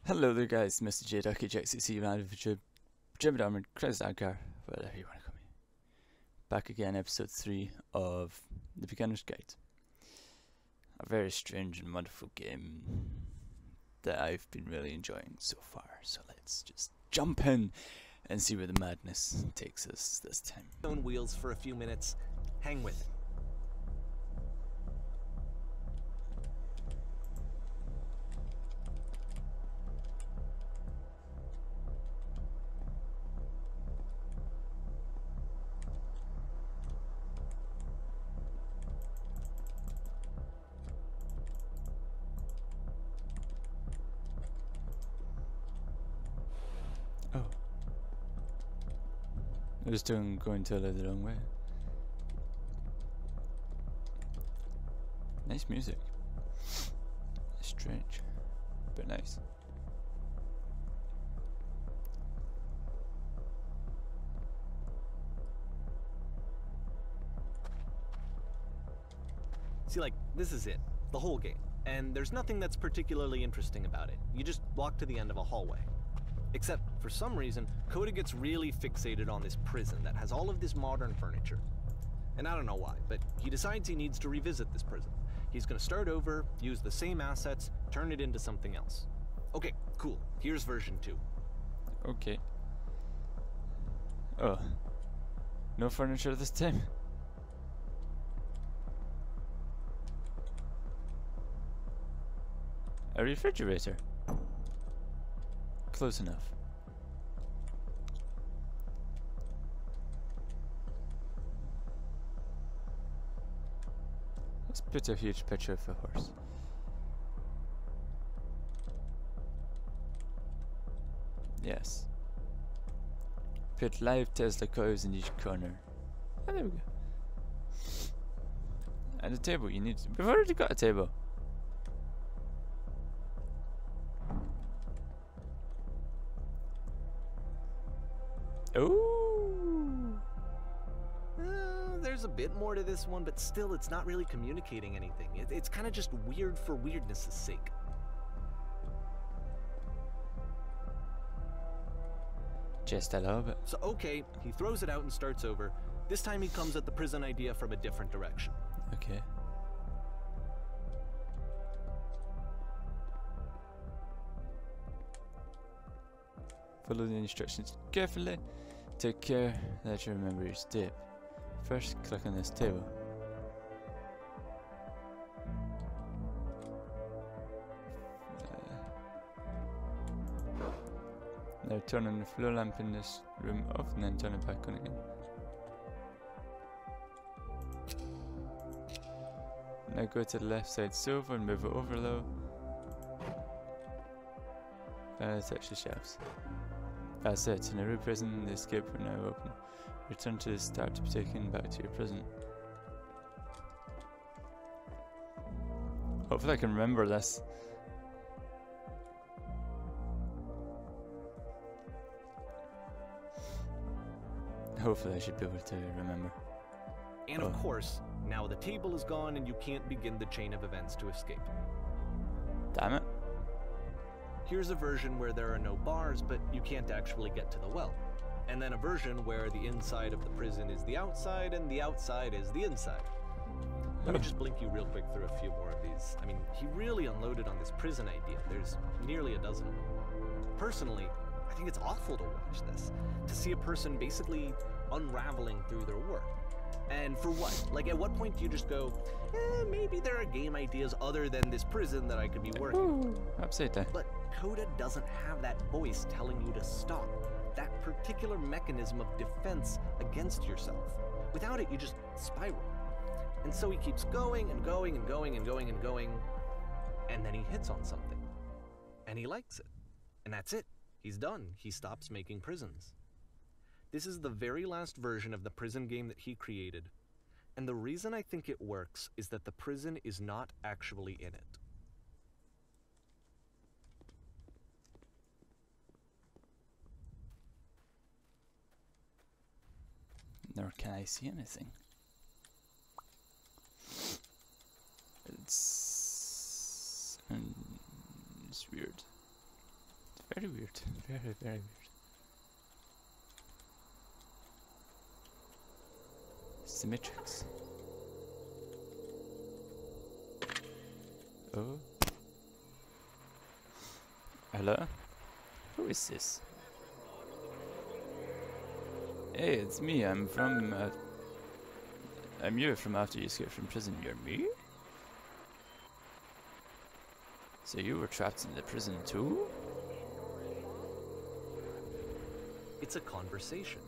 Hello there guys, MrJDucky, JCC, German Armored, Chris Akkrin, whatever you want to call me. Back again, episode 3 of The Beginner's Guide. A very strange and wonderful game that I've been really enjoying so far. So let's just jump in and see where the madness takes us this time. On wheels for a few minutes, hang with it. Oh. I was going totally the wrong way. Nice music. Strange, but nice. See, like, this is it. The whole game. And there's nothing that's particularly interesting about it. You just walk to the end of a hallway. Except, for some reason, Coda gets really fixated on this prison that has all of this modern furniture. And I don't know why, but he decides he needs to revisit this prison. He's gonna start over, use the same assets, turn it into something else. Okay, cool. Here's version 2. Okay. Oh. No furniture this time? A refrigerator? Close enough. Let's put a huge picture of the horse. Yes. Put live Tesla coils in each corner. Oh, there we go. And a table. We've already got a table. Ooh. There's a bit more to this one, but still, it's not really communicating anything. It's kind of just weird for weirdness' sake. Just a little bit. So, okay, he throws it out and starts over. This time he comes at the prison idea from a different direction. Okay. Follow the instructions carefully. Take care that you remember your step. First, click on this table. Now turn on the floor lamp in this room off and then turn it back on again. Now go to the left side sofa and move it over low. Touch the shelves. That's it. In a real prison, the escape will now open. Return to the start to be taken back to your prison. Hopefully I can remember this. Hopefully I should be able to remember. And of course, now the table is gone and you can't begin the chain of events to escape. Damn it. Here's a version where there are no bars, but you can't actually get to the well. And then a version where the inside of the prison is the outside and the outside is the inside. Let me just blink you real quick through a few more of these. I mean, he really unloaded on this prison idea. There's nearly a dozen. Personally, I think it's awful to watch this. To see a person basically unraveling through their work. And for what? Like, at what point do you just go, maybe there are game ideas other than this prison that I could be working with? Absolutely. But Coda doesn't have that voice telling you to stop. That particular mechanism of defense against yourself. Without it, you just spiral. And so he keeps going and going and going and going and going. And then he hits on something. And he likes it. And that's it. He's done. He stops making prisons. This is the very last version of the prison game that he created. And the reason I think it works is that the prison is not actually in it. Nor can I see anything. It's weird. Very weird. Very, very weird. Symmetrics. Oh. Hello? Who is this? Hey, it's me. I'm you from after you escaped from prison. You're me? So you were trapped in the prison too? It's a conversation.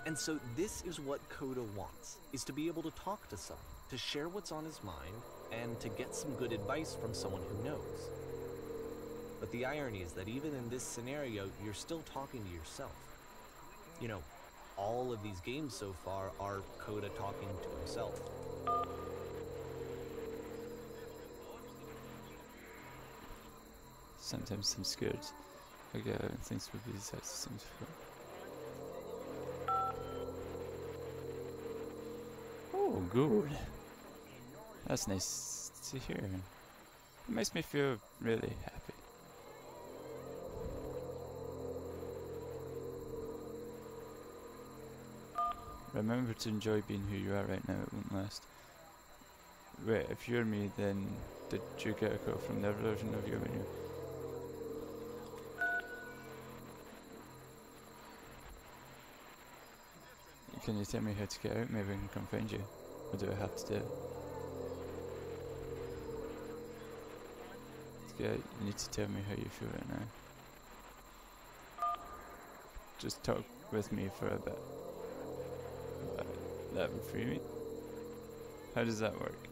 And so this is what Coda wants, is to be able to talk to someone, to share what's on his mind, and to get some good advice from someone who knows. But the irony is that even in this scenario, you're still talking to yourself. You know, all of these games so far are Coda talking to himself. Sometimes I'm scared. Okay, things will be such things for. Oh, good. That's nice to hear. It makes me feel really happy. Remember to enjoy being who you are right now, it won't last. Wait, if you're me, then did you get a call from the version of you when you... Can you tell me how to get out? Maybe I can come find you. What do I have to do? To get out, you need to tell me how you feel right now. Just talk with me for a bit. That would free me. How does that work?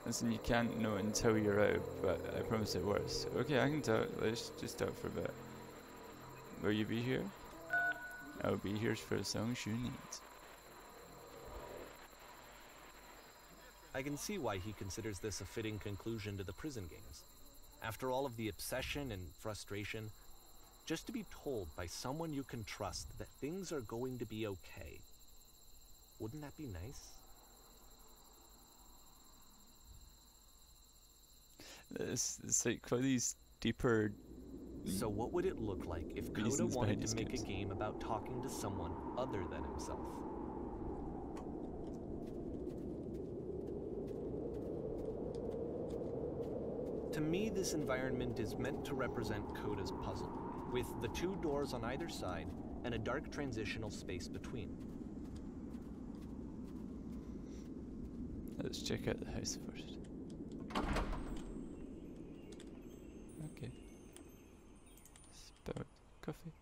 Listen, you can't know until you're out, but I promise it works. Okay, I can talk. Let's just talk for a bit. Will you be here? I'll be here for as long as you need. I can see why he considers this a fitting conclusion to the prison games. After all of the obsession and frustration, just to be told by someone you can trust that things are going to be okay. Wouldn't that be nice? It's like quite these deeper... So what would it look like if Coda wanted to make a game about talking to someone other than himself? To me, this environment is meant to represent Coda's puzzle, with the two doors on either side and a dark transitional space between. Let's check out the house first. Okay. Spilled coffee.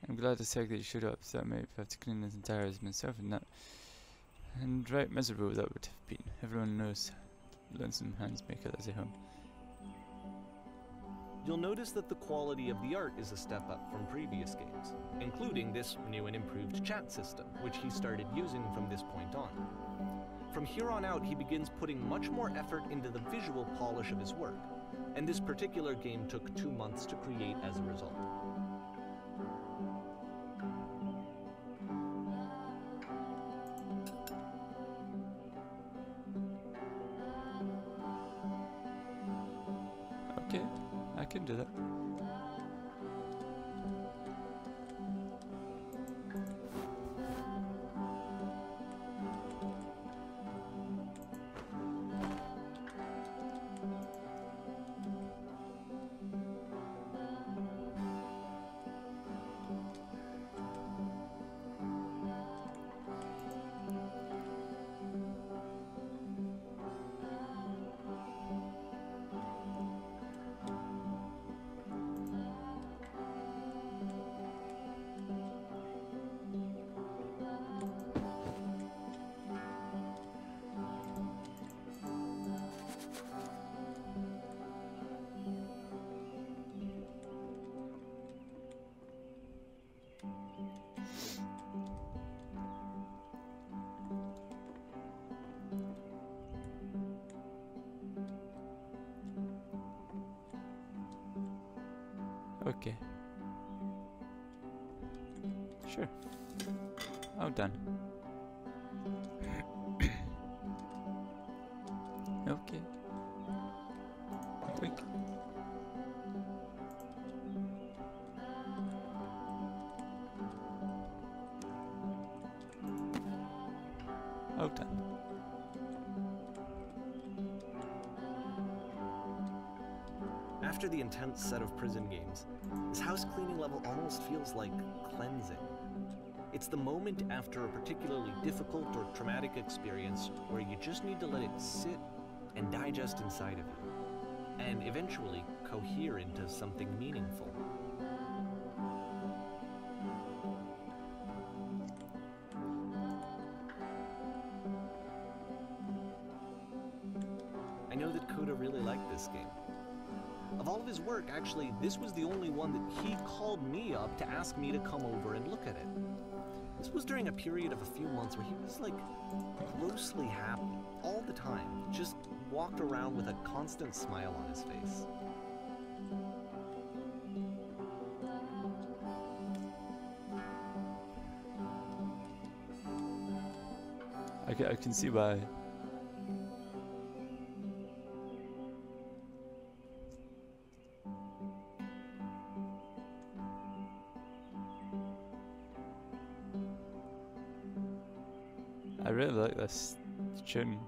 I'm glad to say that you showed up, so I might have to clean this entire house myself and that. And right miserable that would have been. Everyone knows lonesome hands make it as a home. You'll notice that the quality of the art is a step up from previous games, including this new and improved chat system, which he started using from this point on. From here on out, he begins putting much more effort into the visual polish of his work, and this particular game took 2 months to create as a result. Okay, I can do that. Okay. Sure. All done. Oh, done. After the intense set of prison games, this house cleaning level almost feels like cleansing. It's the moment after a particularly difficult or traumatic experience where you just need to let it sit and digest inside of you, and eventually cohere into something meaningful. I know that Coda really liked this game. Of all of his work, actually, this was the only one that he called me up to ask me to come over and look at it. This was during a period of a few months where he was like grossly happy all the time, just walked around with a constant smile on his face. I can see why. I really like this tune.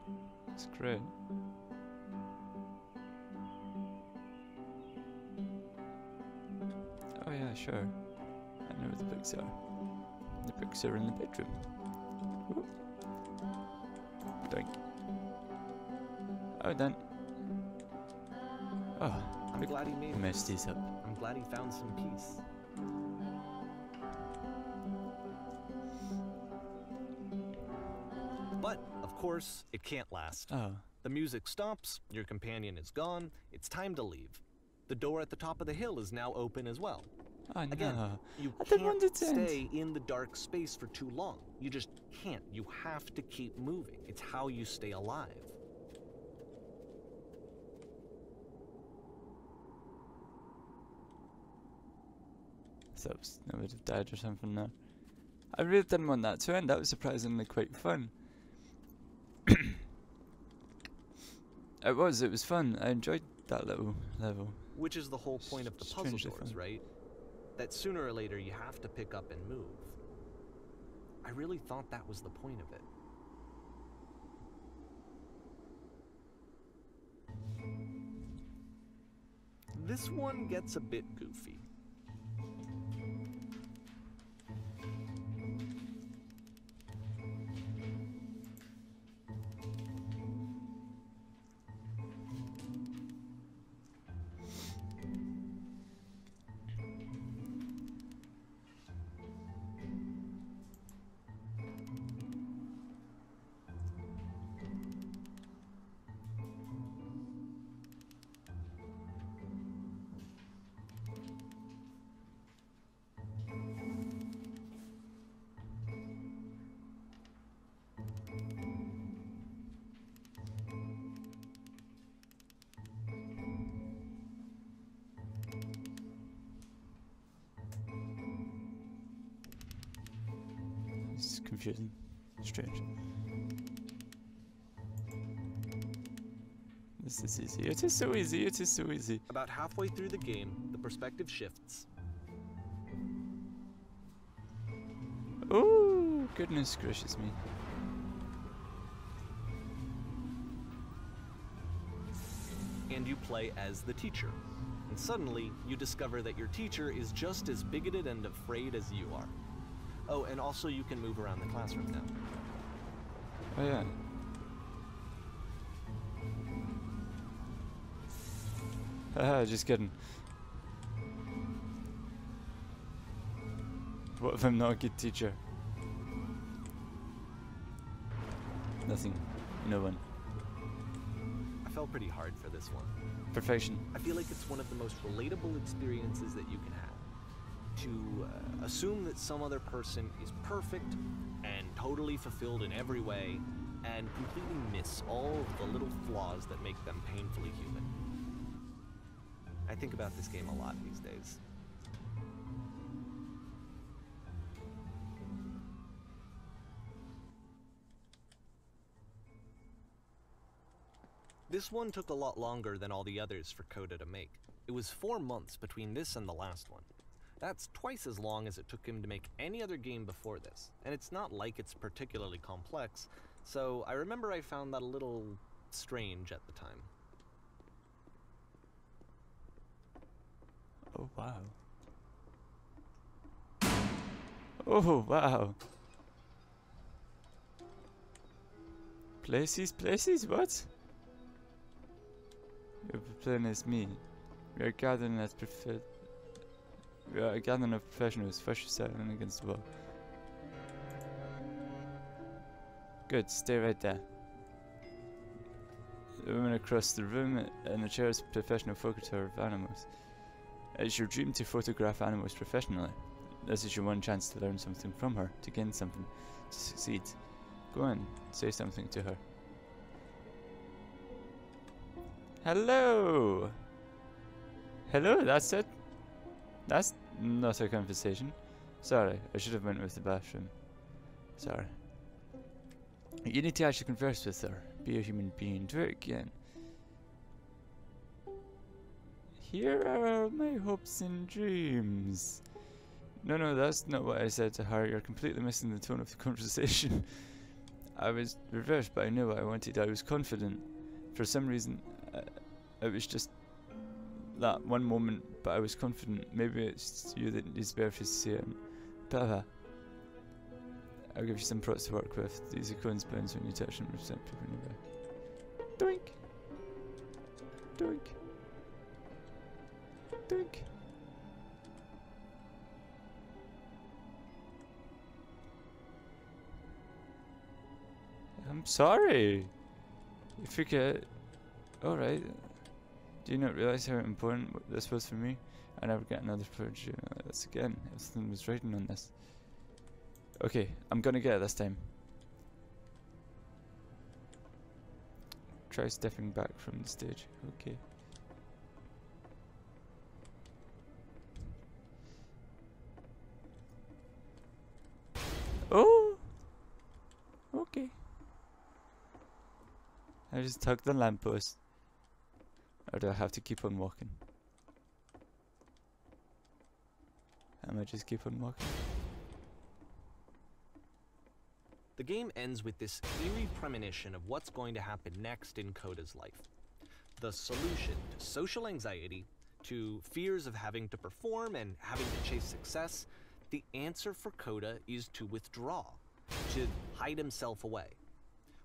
It's great. Oh yeah, sure. I know where the books are. The books are in the bedroom. Whoop. Doink. Oh, done. Oh, I'm glad he made messed these up. I'm glad he found some peace. But, of course, it can't last. Oh. The music stops, your companion is gone, it's time to leave. The door at the top of the hill is now open as well. Oh, Again, no. you I didn't want can't it to end. stay in the dark space for too long. You just can't. You have to keep moving. It's how you stay alive. So I would have died or something now. I really didn't want that to end. That was surprisingly quite fun. It was fun. I enjoyed that little level. Which is the whole point of the puzzle Strangely doors, fun. right? That sooner or later you have to pick up and move. I really thought that was the point of it. This one gets a bit goofy. It's confusing. Strange. This is easy. It is so easy. It is so easy. About halfway through the game, the perspective shifts. Oh, goodness gracious me. And you play as the teacher. And suddenly, you discover that your teacher is just as bigoted and afraid as you are. Oh, and also you can move around the classroom now. Oh yeah. Haha, just kidding. What if I'm not a good teacher? Nothing. No one. I fell pretty hard for this one. Perfection. I feel like it's one of the most relatable experiences that you can have. To assume that some other person is perfect and totally fulfilled in every way, and completely miss all of the little flaws that make them painfully human. I think about this game a lot these days. This one took a lot longer than all the others for Coda to make. It was 4 months between this and the last one. That's twice as long as it took him to make any other game before this, and it's not like it's particularly complex, So I remember I found that a little strange at the time. Oh wow. Oh wow. Places, what? You're playing as me. We are gathering as We are a gathering of professionals, first settling against the wall. Good, stay right there. The woman across the room in the chair is a professional photographer of animals. It's your dream to photograph animals professionally. This is your one chance to learn something from her, to gain something, to succeed. Go on, say something to her. Hello! Hello, that's it? That's not a conversation. Sorry, I should have went with the bathroom. Sorry. You need to actually converse with her. Be a human being. Do it again. Here are my hopes and dreams. No, that's not what I said to her. You're completely missing the tone of the conversation. I was reversed, but I knew what I wanted. I was confident. For some reason, it was just that one moment, but I was confident. Maybe it's you that needs better to see it. Blah. I'll give you some props to work with. These are cones bounce when you touch them. Percent people nearby. Doink. Doink. Doink. I'm sorry. You forget. Alright. Do you not realize how important this was for me? I never get another project. That's again. Everything was writing on this. Okay, I'm gonna get it this time. Try stepping back from the stage. Okay. Oh! Okay. I just tug the lamppost. Or do I have to keep on walking? I might just keep on walking. The game ends with this eerie premonition of what's going to happen next in Coda's life. The solution to social anxiety, to fears of having to perform and having to chase success, the answer for Coda is to withdraw, to hide himself away.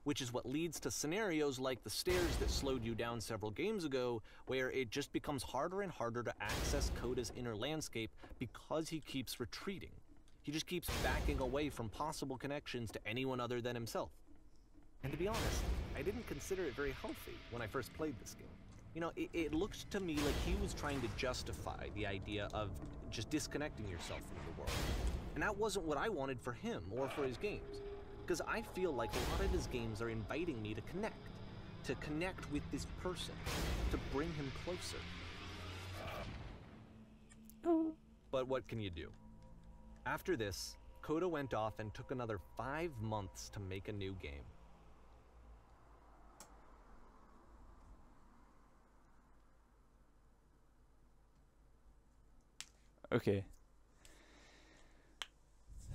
Which is what leads to scenarios like the stairs that slowed you down several games ago, where it just becomes harder and harder to access Coda's inner landscape because he keeps retreating. He just keeps backing away from possible connections to anyone other than himself. And to be honest, I didn't consider it very healthy when I first played this game. You know, it looked to me like he was trying to justify the idea of just disconnecting yourself from the world. And that wasn't what I wanted for him or for his games. Because I feel like a lot of his games are inviting me to connect with this person, to bring him closer. Oh. But what can you do? After this, Coda went off and took another 5 months to make a new game. Okay.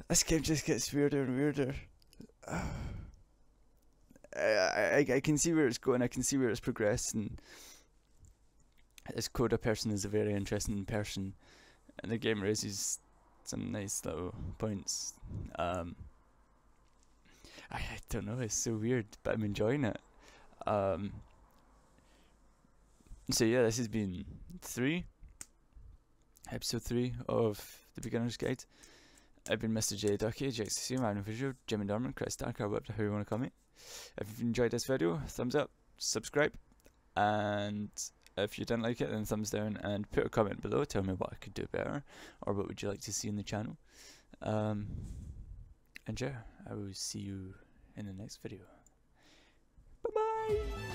This game just gets weirder and weirder. I can see where it's going. I can see where it's progressing. This Coda person is a very interesting person, and the game raises some nice little points. I don't know. It's so weird, but I'm enjoying it. So yeah, this has been episode 3 of the Beginner's Guide. I've been MrJDucky, JXC, Man Visual, Jimmy Dorman, Chris Darker, whatever you want to call me. If you've enjoyed this video, thumbs up, subscribe, and if you didn't like it, then thumbs down, and put a comment below, tell me what I could do better, or what would you like to see in the channel. And yeah, I will see you in the next video. Bye bye!